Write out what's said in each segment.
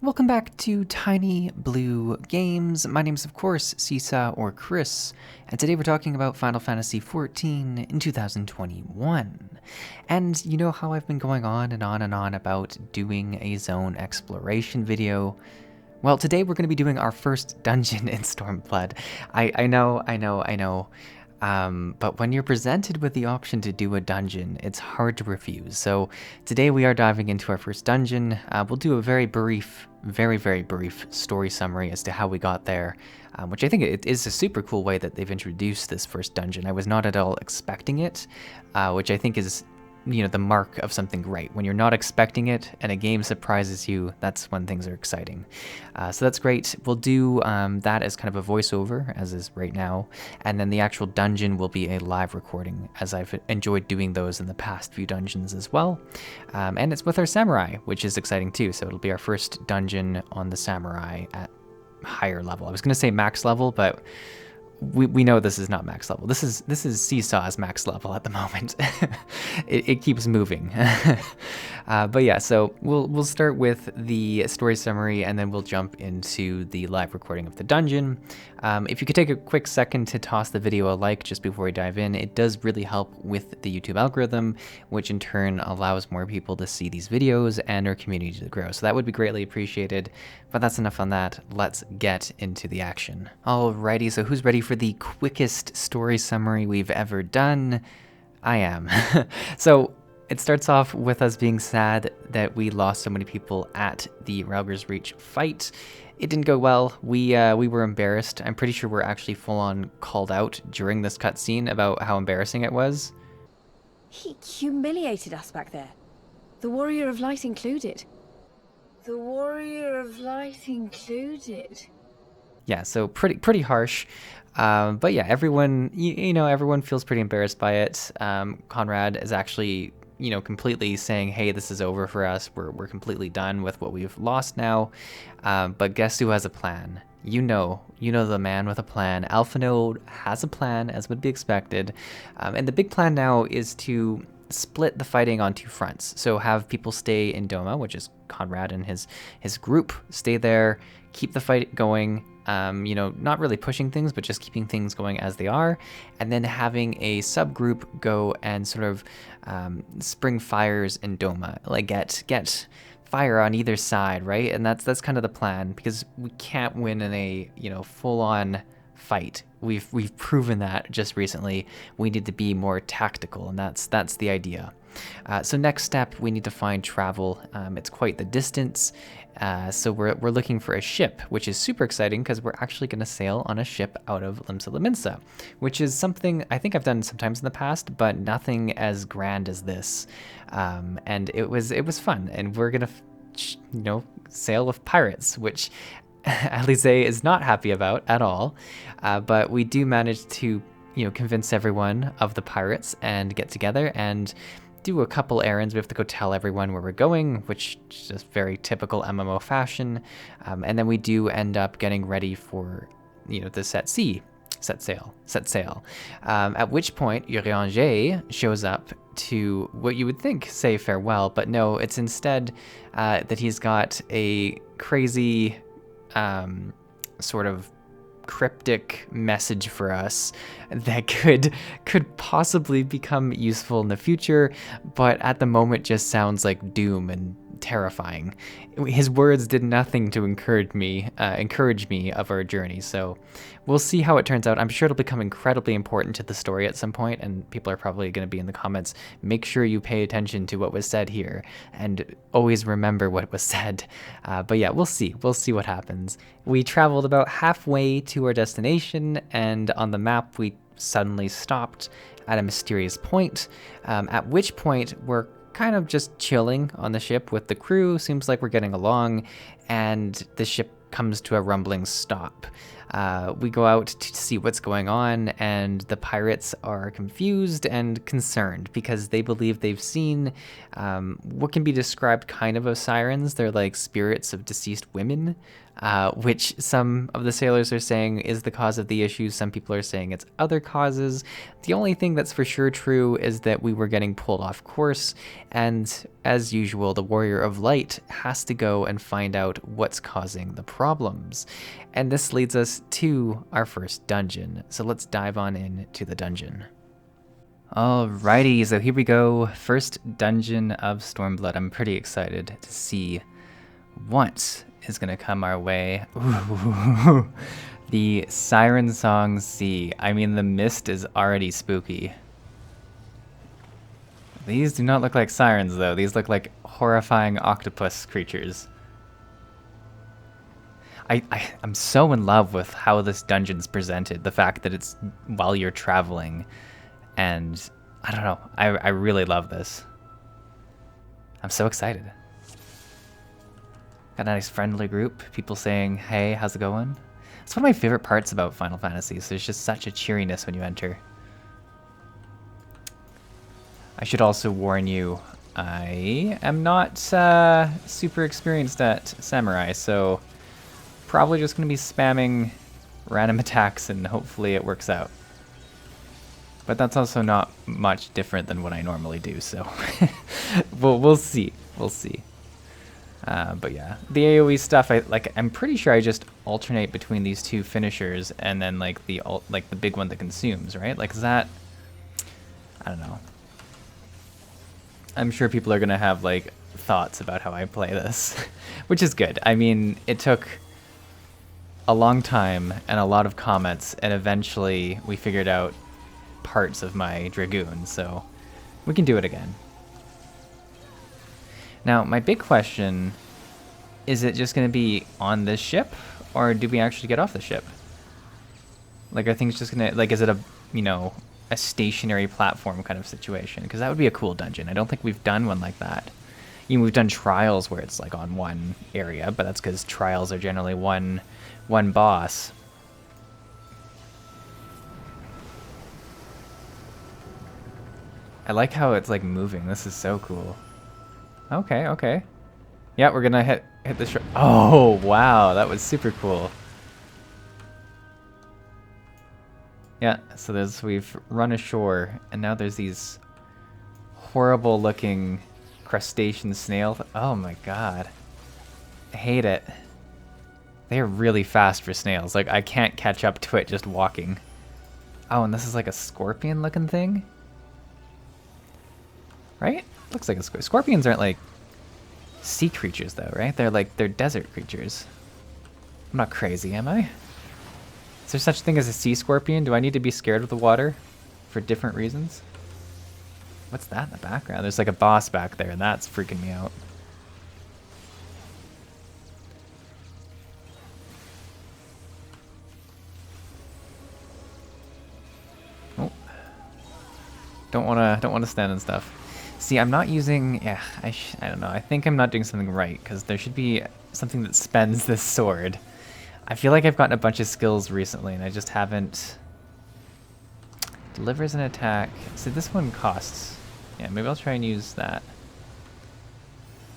Welcome back to Tiny Blue Games. My name's of course Csaw or Chris, and today we're talking about Final Fantasy XIV in 2021. And you know how I've been going on and on and on about doing a zone exploration video? Well, today we're going to be doing our first dungeon in Stormblood. I know. But when you're presented with the option to do a dungeon, it's hard to refuse. So today we are diving into our first dungeon. We'll do a very brief story summary as to how we got there, which I think it is a super cool way that they've introduced this first dungeon. I was not at all expecting it, which I think is, you know, the mark of something great. When you're not expecting it and a game surprises you, that's when things are exciting. So that's great. We'll do that as kind of a voiceover, as is right now, and then the actual dungeon will be a live recording, as I've enjoyed doing those in the past few dungeons as well. And it's with our samurai, which is exciting too. So it'll be our first dungeon on the samurai at higher level. I was going to say max level, but we know this is not max level. This is Csaw's max level at the moment. it keeps moving. But yeah, so we'll start with the story summary and then we'll jump into the live recording of the dungeon. If you could take a quick second to toss the video a like just before we dive in, it does really help with the YouTube algorithm, which in turn allows more people to see these videos and our community to grow. So that would be greatly appreciated. But that's enough on that. Let's get into the action. Alrighty, so who's ready for the quickest story summary we've ever done? I am. So it starts off with us being sad that we lost so many people at the Rauger's Reach fight. It didn't go well. We were embarrassed. I'm pretty sure we're actually full on called out during this cutscene about how embarrassing it was. He humiliated us back there. The Warrior of Light included. The Warrior of Light included. Yeah, so pretty harsh. But yeah, everyone, you know, everyone feels pretty embarrassed by it. Conrad is actually, you know, completely saying, hey, this is over for us. We're completely done with what we've lost now. But guess who has a plan? You know the man with a plan. Alphinaud has a plan, as would be expected. And the big plan now is to split the fighting on two fronts. So have people stay in Doma, which is Conrad and his group, stay there, keep the fight going. You know, not really pushing things, but just keeping things going as they are, and then having a subgroup go and sort of spring fires in Doma, like get fire on either side, right? And that's kind of the plan, because we can't win in a, you know, full-on fight. We've proven that just recently. We need to be more tactical, and that's the idea. So next step, we need to find travel. It's quite the distance. So we're looking for a ship, which is super exciting because we're actually going to sail on a ship out of Limsa Lominsa, which is something I think I've done sometimes in the past, but nothing as grand as this. And it was fun, and we're going to, you know, sail with pirates, which Alize is not happy about at all. But we do manage to, you know, convince everyone of the pirates and get together and do a couple errands. We have to go tell everyone where we're going, which is just very typical MMO fashion. And then we do end up getting ready for, you know, the set sail. At which point Urianger shows up to what you would think say farewell, but no, it's instead that he's got a crazy sort of cryptic message for us that could possibly become useful in the future, but at the moment just sounds like doom and terrifying. His words did nothing to encourage me of our journey, so we'll see how it turns out. I'm sure it'll become incredibly important to the story at some point, and people are probably going to be in the comments, make sure you pay attention to what was said here and always remember what was said. But yeah, we'll see what happens. We traveled about halfway to our destination, and on the map we suddenly stopped at a mysterious point, at which point we're kind of just chilling on the ship with the crew. Seems like we're getting along, and the ship comes to a rumbling stop. We go out to see what's going on, and the pirates are confused and concerned because they believe they've seen what can be described kind of as sirens. They're like spirits of deceased women, which some of the sailors are saying is the cause of the issue. Some people are saying it's other causes. The only thing that's for sure true is that we were getting pulled off course, and as usual, the Warrior of Light has to go and find out what's causing the problems. And this leads us to our first dungeon. So let's dive on into the dungeon. Alrighty, so here we go. First dungeon of Stormblood. I'm pretty excited to see what is going to come our way. Ooh, the Sirensong Sea. I mean, the mist is already spooky. These do not look like sirens, though. These look like horrifying octopus creatures. I'm so in love with how this dungeon's presented. The fact that it's while you're traveling. And I don't know. I really love this. I'm so excited. Got a nice friendly group. People saying, hey, how's it going? It's one of my favorite parts about Final Fantasy. So there's just such a cheeriness when you enter. I should also warn you, I am not super experienced at Samurai, so probably just going to be spamming random attacks and hopefully it works out. But that's also not much different than what I normally do, so we'll see. We'll see. But yeah, the AoE stuff, I'm pretty sure I just alternate between these two finishers and then like the big one that consumes, right? Like, is that, I don't know. I'm sure people are gonna have like thoughts about how I play this, which is good. I mean, it took a long time and a lot of comments, and eventually we figured out parts of my Dragoon, so we can do it again. Now, my big question, is it just going to be on this ship, or do we actually get off the ship? Like, are things just going to, like, is it a, you know, a stationary platform kind of situation? Because that would be a cool dungeon. I don't think we've done one like that. You know, we've done trials where it's, like, on one area, but that's because trials are generally one boss. I like how it's, like, moving. This is so cool. Okay, okay. Yeah, we're gonna hit the shore. Oh, wow, that was super cool. Yeah, so we've run ashore, and now there's these horrible looking crustacean snail. Oh my god. I hate it. They're really fast for snails. Like, I can't catch up to it just walking. Oh, and this is like a scorpion looking thing? Right? Looks like a scorpion. Scorpions aren't like sea creatures though, right? They're desert creatures. I'm not crazy, am I? Is there such thing as a sea scorpion? Do I need to be scared of the water for different reasons? What's that in the background? There's like a boss back there, and that's freaking me out. Oh. Don't wanna stand and stuff. See, I'm not using, yeah, I don't know. I think I'm not doing something right, because there should be something that spends this sword. I feel like I've gotten a bunch of skills recently, and I just haven't. Delivers an attack. So this one costs. Yeah, maybe I'll try and use that.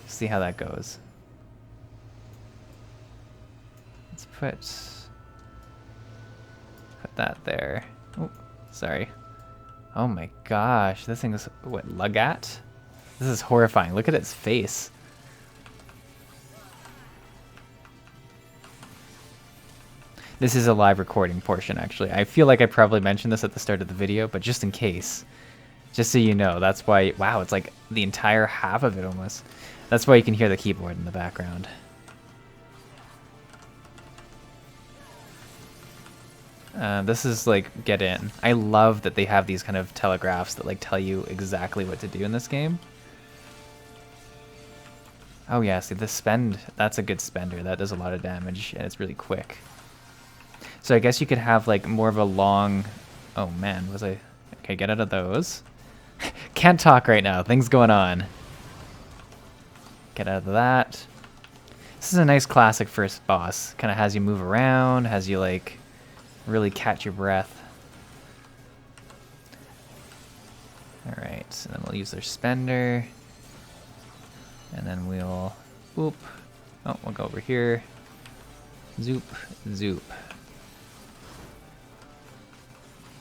See how that goes. Let's put that there. Oh, sorry. Oh my gosh, this thing is, what, Lugat? This is horrifying. Look at its face. This is a live recording portion, actually. I feel like I probably mentioned this at the start of the video, but just in case. Just so you know, that's why, wow, it's like the entire half of it almost. That's why you can hear the keyboard in the background. This is like get in. I love that they have these kind of telegraphs that like tell you exactly what to do in this game. Oh yeah, see the spend, that's a good spender. That does a lot of damage and it's really quick. So I guess you could have like more of a long, oh man, was I, okay, get out of those. Can't talk right now, things going on. Get out of that. This is a nice classic first boss. Kind of has you move around, has you like really catch your breath. Alright, so then we'll use their spender. And then we'll boop. Oh, we'll go over here. Zoop, zoop.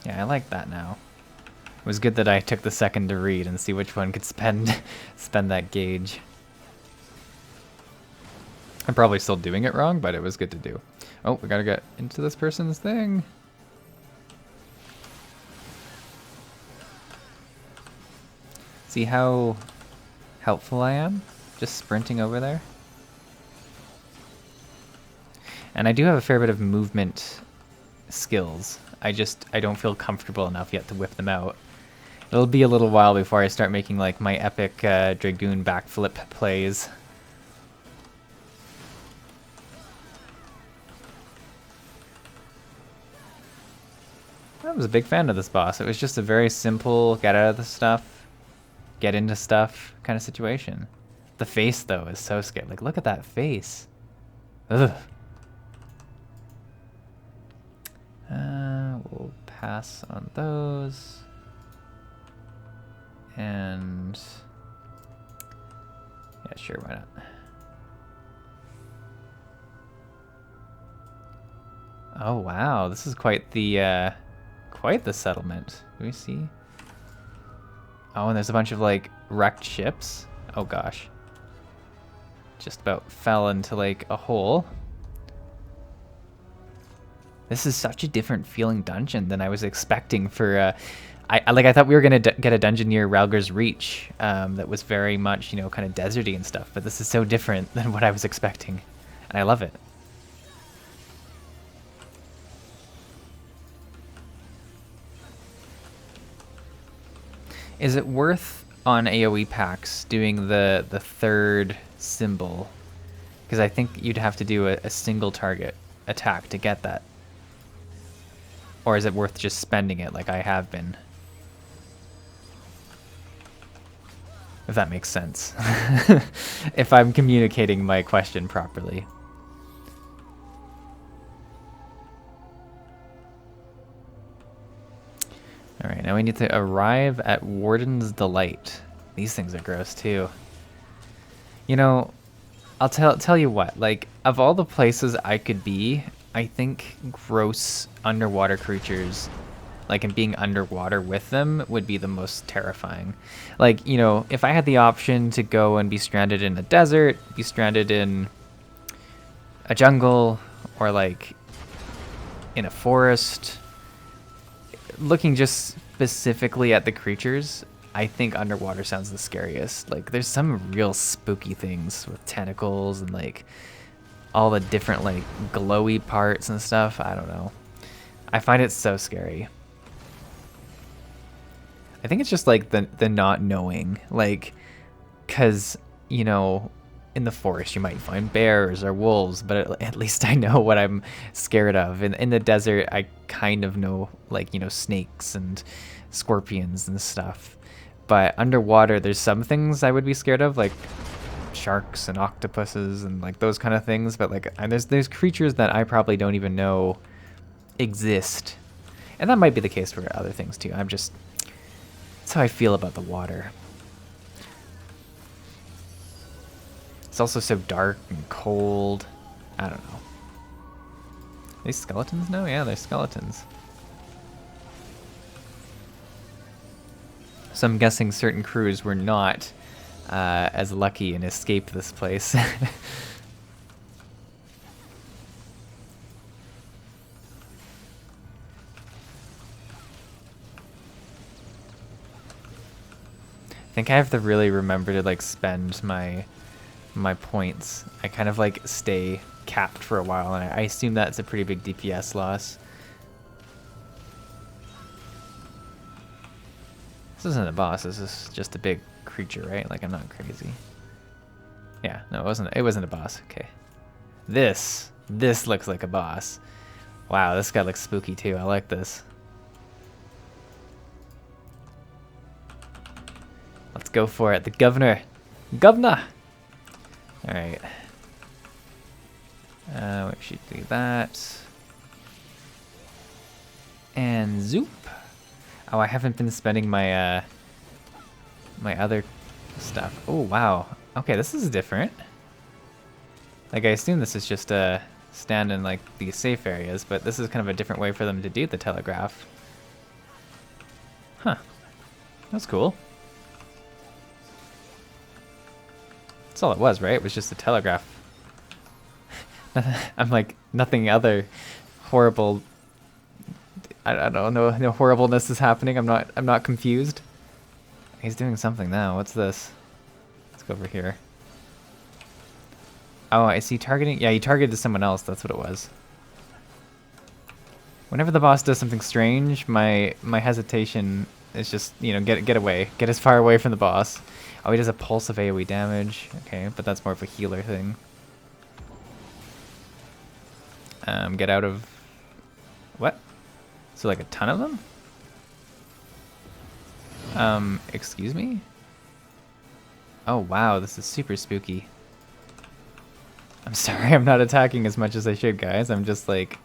Yeah, I like that now. It was good that I took the second to read and see which one could spend that gauge. I'm probably still doing it wrong, but it was good to do. Oh, we gotta get into this person's thing. See how helpful I am? Just sprinting over there. And I do have a fair bit of movement skills. I don't feel comfortable enough yet to whip them out. It'll be a little while before I start making like my epic Dragoon backflip plays. I was a big fan of this boss. It was just a very simple get out of the stuff, get into stuff kind of situation. The face though is so scary. Like look at that face. Ugh. We'll pass on those. And yeah, sure, why not? Oh wow, this is quite the settlement. Do we see? Oh, and there's a bunch of like wrecked ships. Oh gosh. Just about fell into like a hole. This is such a different feeling dungeon than I was expecting for, I thought we were gonna get a dungeon near Ralger's Reach that was very much, you know, kind of deserty and stuff, but this is so different than what I was expecting, and I love it. Is it worth on AoE packs doing the third symbol? Because I think you'd have to do a single target attack to get that. Or is it worth just spending it like I have been? If that makes sense. If I'm communicating my question properly. Alright, now we need to arrive at Warden's Delight. These things are gross too. You know, I'll tell you what, like, of all the places I could be, I think gross underwater creatures, like, and being underwater with them would be the most terrifying. Like, you know, if I had the option to go and be stranded in a desert, be stranded in a jungle, or like in a forest, looking just specifically at the creatures, I think underwater sounds the scariest. Like, there's some real spooky things with tentacles and like all the different like glowy parts and stuff. I don't know. I find it so scary. I think it's just like the not knowing, like, cause you know, in the forest you might find bears or wolves, but at least I know what I'm scared of. In the desert, I kind of know, like, you know, snakes and scorpions and stuff. But underwater, there's some things I would be scared of, like sharks and octopuses and like those kind of things. But like, and there's creatures that I probably don't even know exist, and that might be the case for other things too. That's how I feel about the water. It's also so dark and cold. I don't know. Are these skeletons now? Yeah, they're skeletons. So I'm guessing certain crews were not as lucky and escaped this place. I think I have to really remember to like spend my points. I kind of like stay capped for a while, and I assume that's a pretty big DPS loss. This isn't a boss, this is just a big creature, right? Like, I'm not crazy. Yeah, no, it wasn't a boss. Okay. This looks like a boss. Wow, this guy looks spooky too. I like this. Let's go for it. The governor. Governor! Alright. We should do that. And zoop. Oh, I haven't been spending my my other stuff. Oh, wow. Okay, this is different. Like, I assume this is just a stand in, like, these safe areas, but this is kind of a different way for them to do the telegraph. Huh. That's cool. That's all it was, right? It was just a telegraph. I'm like, nothing other horrible... I don't know, no horribleness is happening. I'm not confused. He's doing something now. What's this? Let's go over here. Oh, is he targeting? Yeah, he targeted someone else. That's what it was. Whenever the boss does something strange, my hesitation is just, you know, get away. Get as far away from the boss. Oh, he does a pulse of AoE damage. Okay, but that's more of a healer thing. Get out of... What? So like a ton of them? Excuse me? Oh wow, this is super spooky. I'm sorry, I'm not attacking as much as I should, guys. I'm just like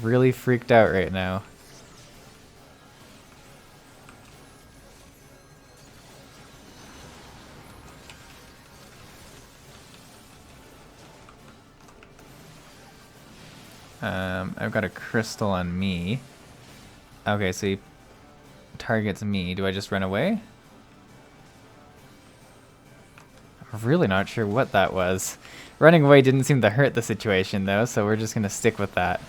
really freaked out right now. I've got a crystal on me. Okay, so he targets me. Do I just run away? I'm really not sure what that was. Running away didn't seem to hurt the situation though, so we're just gonna stick with that.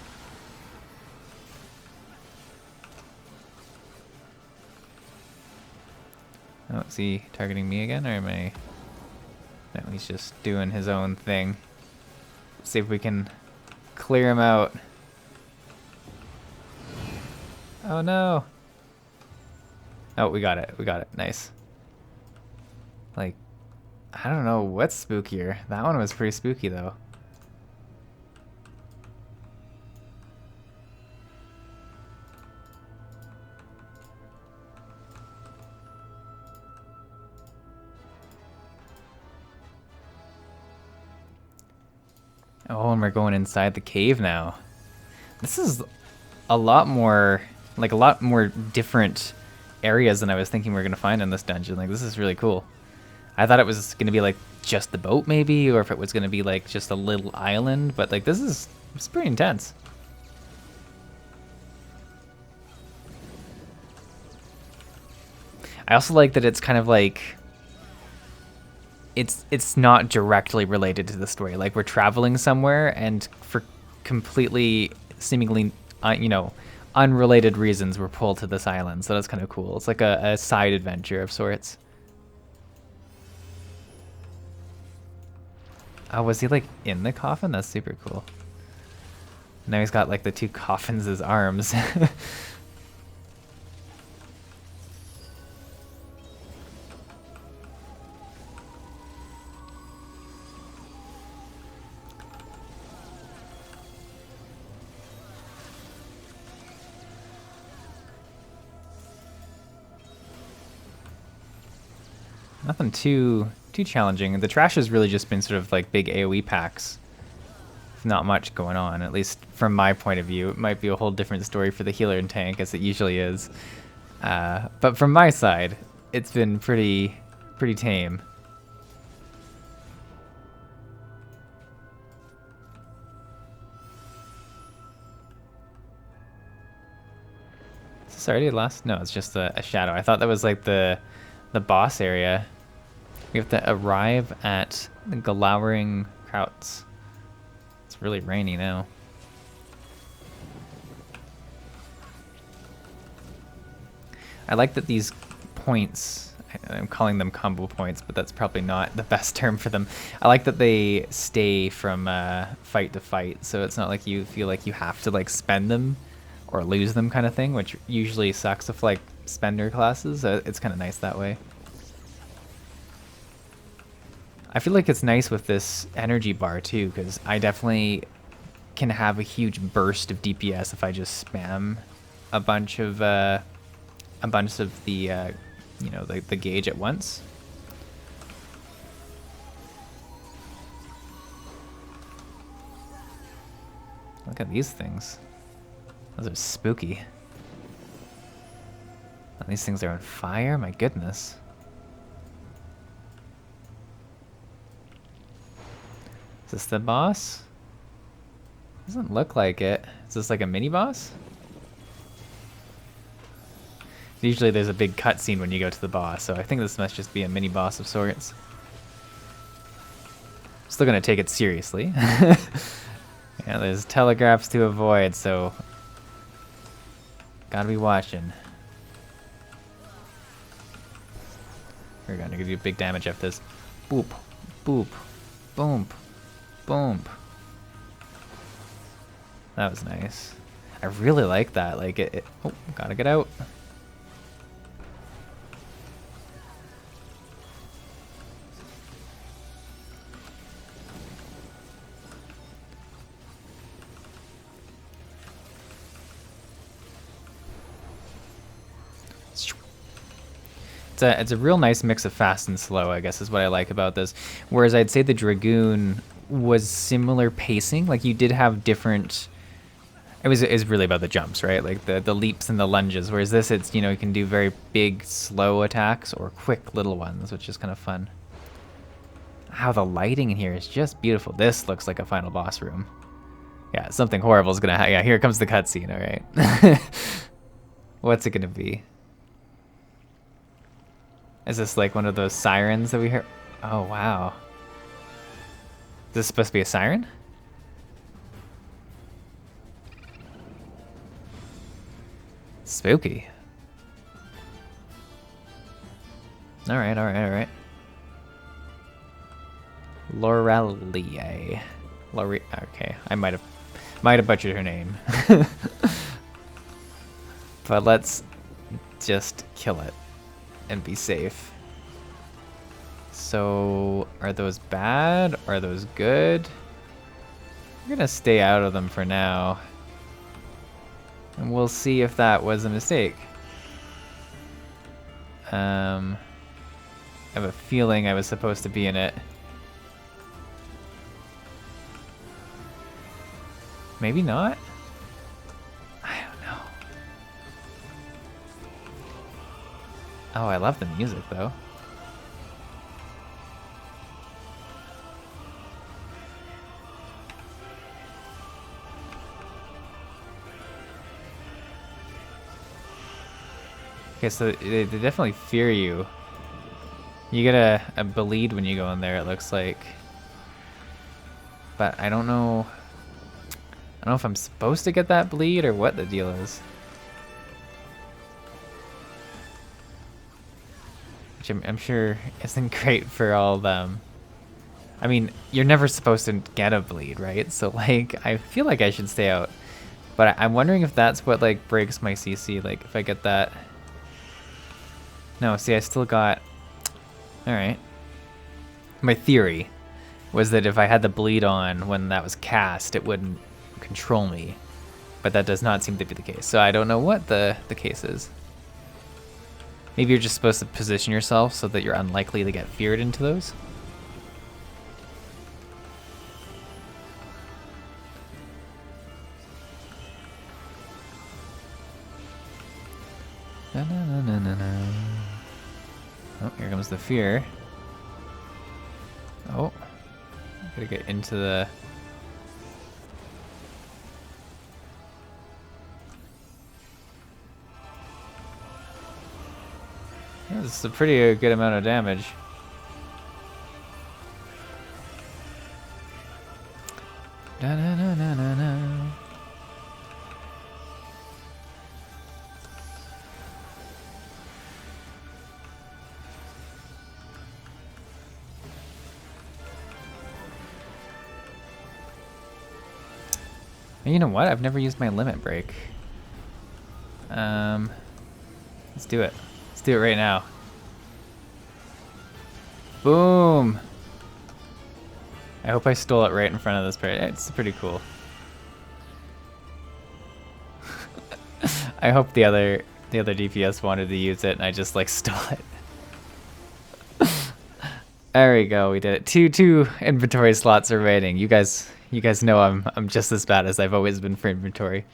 Oh, is he targeting me again, or am I... No, he's just doing his own thing. Let's see if we can clear him out. Oh no! Oh, we got it. We got it. Nice. Like, I don't know what's spookier. That one was pretty spooky though. Oh, and we're going inside the cave now. This is a lot more, like a lot more different areas than I was thinking we were going to find in this dungeon. Like, this is really cool. I thought it was going to be like just the boat maybe, or if it was going to be like just a little island, but like this is, it's pretty intense. I also like that it's kind of like, it's not directly related to the story. Like, we're traveling somewhere, and for completely seemingly you know, unrelated reasons we're pulled to this island, so that's kind of cool. It's like a side adventure of sorts. Oh, was he like in the coffin? That's super cool. Now he's got like the two coffins as arms. Nothing too challenging. The trash has really just been sort of like big AoE packs. Not much going on, at least from my point of view. It might be a whole different story for the healer and tank, as it usually is. But from my side, it's been pretty tame. Is this already last? No, it's just a shadow. I thought that was like the boss area. We have to arrive at the glowering krauts. It's really rainy now. I like that these points, I'm calling them combo points, but that's probably not the best term for them. I like that they stay from fight to fight, so it's not like you feel like you have to like spend them or lose them kind of thing, which usually sucks with like spender classes. It's kind of nice that way. I feel like it's nice with this energy bar too, because I definitely can have a huge burst of DPS if I just spam a bunch of the you know, the gauge at once. Look at these things. Those are spooky. These things are on fire? My goodness. Is this the boss? Doesn't look like it. Is this like a mini boss? Usually there's a big cutscene when you go to the boss, so I think this must just be a mini boss of sorts. Still gonna take it seriously. Yeah, there's telegraphs to avoid, so gotta be watching. We're gonna do big damage after this. Boop, boop, boom, boom. That was nice. I really like that. Like it oh, gotta get out. It's a real nice mix of fast and slow, I guess, is what I like about this. Whereas I'd say the Dragoon was similar pacing. Like you did have different. It was really about the jumps, right? Like the leaps and the lunges. Whereas this, it's, you know, you can do very big, slow attacks or quick little ones, which is kind of fun. How the lighting in here is just beautiful. This looks like a final boss room. Yeah, something horrible is gonna happen. Yeah, here comes the cutscene. All right. What's it gonna be? Is this like one of those sirens that we hear? Oh, wow. Is this supposed to be a siren? Spooky. All right, all right, all right. Lorelie. Okay, I might have butchered her name. But let's just kill it and be safe. So, are those bad? Are those good? We're gonna stay out of them for now. And we'll see if that was a mistake. I have a feeling I was supposed to be in it. Maybe not? I don't know. Oh, I love the music though. Okay, so they definitely fear you. You get a bleed when you go in there, it looks like. But I don't know. I don't know if I'm supposed to get that bleed or what the deal is. Which I'm sure isn't great for all of them. I mean, you're never supposed to get a bleed, right? So, like, I feel like I should stay out. But I'm wondering if that's what, like, breaks my CC. Like, if I get that... No, see, I still got... Alright. My theory was that if I had the bleed on when that was cast, it wouldn't control me. But that does not seem to be the case. So I don't know what the case is. Maybe you're just supposed to position yourself so that you're unlikely to get feared into those. Na, na, na, na, na, na. Oh, here comes the fear. Oh, gotta get into the... Yeah, this is a pretty good amount of damage. Da, na, na, na, na, na. You know what? I've never used my limit break. Let's do it. Let's do it right now. Boom! I hope I stole it right in front of this part. It's pretty cool. I hope the other DPS wanted to use it and I just like stole it. There we go. We did it. Two inventory slots remaining. You guys know I'm just as bad as I've always been for inventory.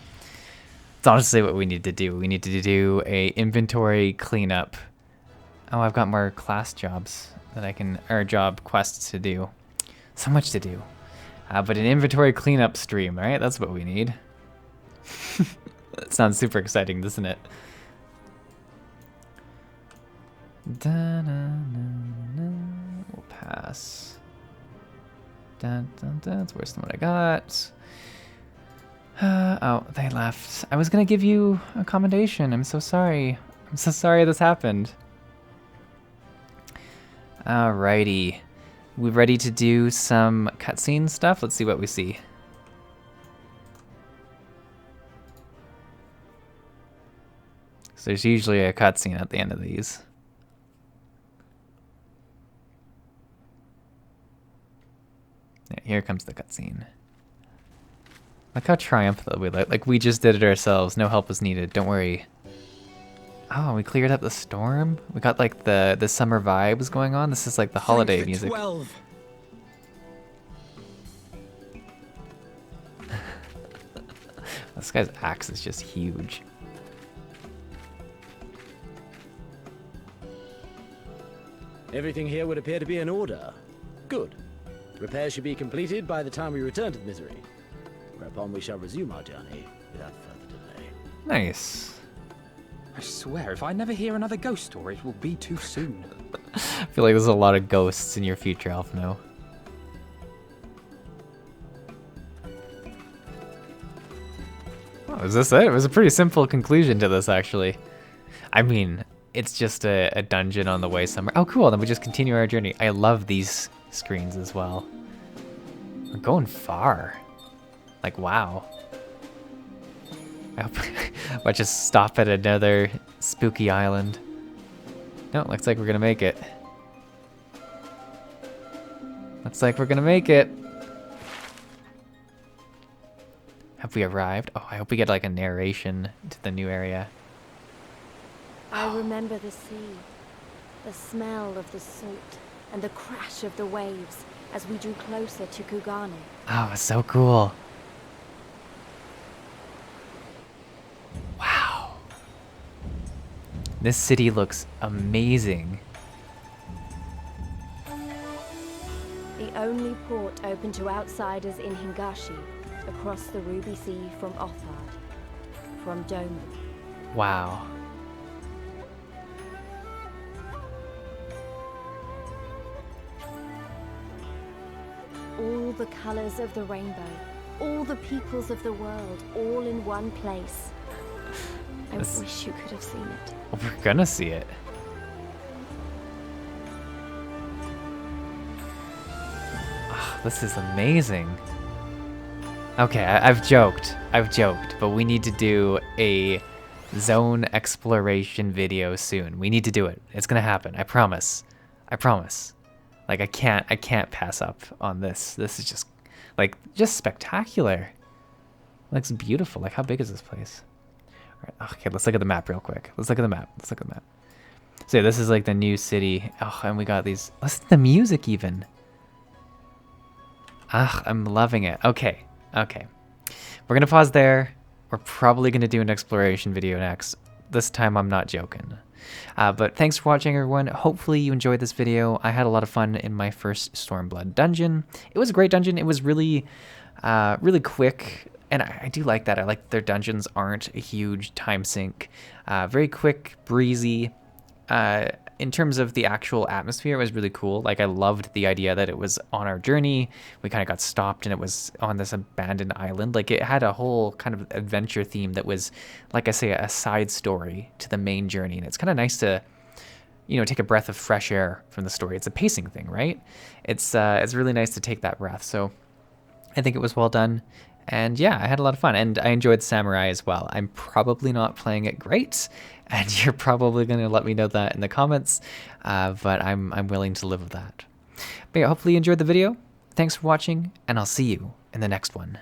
It's honestly what we need to do. We need to do a inventory cleanup. Oh, I've got more class jobs that I can, or job quests to do. So much to do. But an inventory cleanup stream, right? That's what we need. That sounds super exciting, doesn't it? We'll pass. It's worse than what I got. Oh, they left. I was gonna give you a commendation. I'm so sorry. I'm so sorry this happened. Alrighty. We ready to do some cutscene stuff? Let's see what we see. So there's usually a cutscene at the end of these. Yeah, here comes the cutscene. Look how triumphant we look. Like we just did it ourselves. No help was needed. Don't worry. Oh, we cleared up the storm? We got like the summer vibes going on. This is like the holiday music. 12. This guy's axe is just huge. Everything here would appear to be in order. Good. Repairs should be completed by the time we return to the misery, whereupon we shall resume our journey without further delay. Nice. I swear, if I never hear another ghost story, it will be too soon. I feel like there's a lot of ghosts in your future, Alphino. Oh, is this it? It was a pretty simple conclusion to this, actually. I mean, it's just a dungeon on the way somewhere. Oh, cool. Then we just continue our journey. I love these screens as well. We're going far. Like, wow. I hope I just stop at another spooky island. No, looks like we're gonna make it. Looks like we're gonna make it. Have we arrived? Oh, I hope we get like a narration to the new area. I remember the sea, the smell of the salt, and the crash of the waves as we drew closer to Kugane. Oh, it's so cool. Wow. This city looks amazing. The only port open to outsiders in Hingashi, across the Ruby Sea from Othard, from Doma. Wow. All the colors of the rainbow, all the peoples of the world, all in one place. I wish you could have seen it. We're gonna see it. Oh, this is amazing. Okay, I've joked, but we need to do a zone exploration video soon. We need to do it. It's gonna happen. I promise. I promise. Like I can't pass up on this. This is just spectacular. Looks beautiful. Like how big is this place? All right, okay, let's look at the map real quick. Let's look at the map. So yeah, this is like the new city. Oh, and we got these. Listen to the music even. Ah, I'm loving it. Okay. We're gonna pause there. We're probably gonna do an exploration video next. This time I'm not joking. But thanks for watching, everyone. Hopefully you enjoyed this video. I had a lot of fun in my first Stormblood dungeon. It was a great dungeon. It was really quick. And I do like that. I like their dungeons aren't a huge time sink. Very quick, breezy. In terms of the actual atmosphere, it was really cool. Like I loved the idea that it was on our journey. We kind of got stopped and it was on this abandoned island. Like it had a whole kind of adventure theme that was, like I say, a side story to the main journey. And it's kind of nice to, take a breath of fresh air from the story. It's a pacing thing, right? It's really nice to take that breath. So I think it was well done. And yeah, I had a lot of fun, and I enjoyed Samurai as well. I'm probably not playing it great, and you're probably going to let me know that in the comments, but I'm willing to live with that. But yeah, hopefully you enjoyed the video. Thanks for watching, and I'll see you in the next one.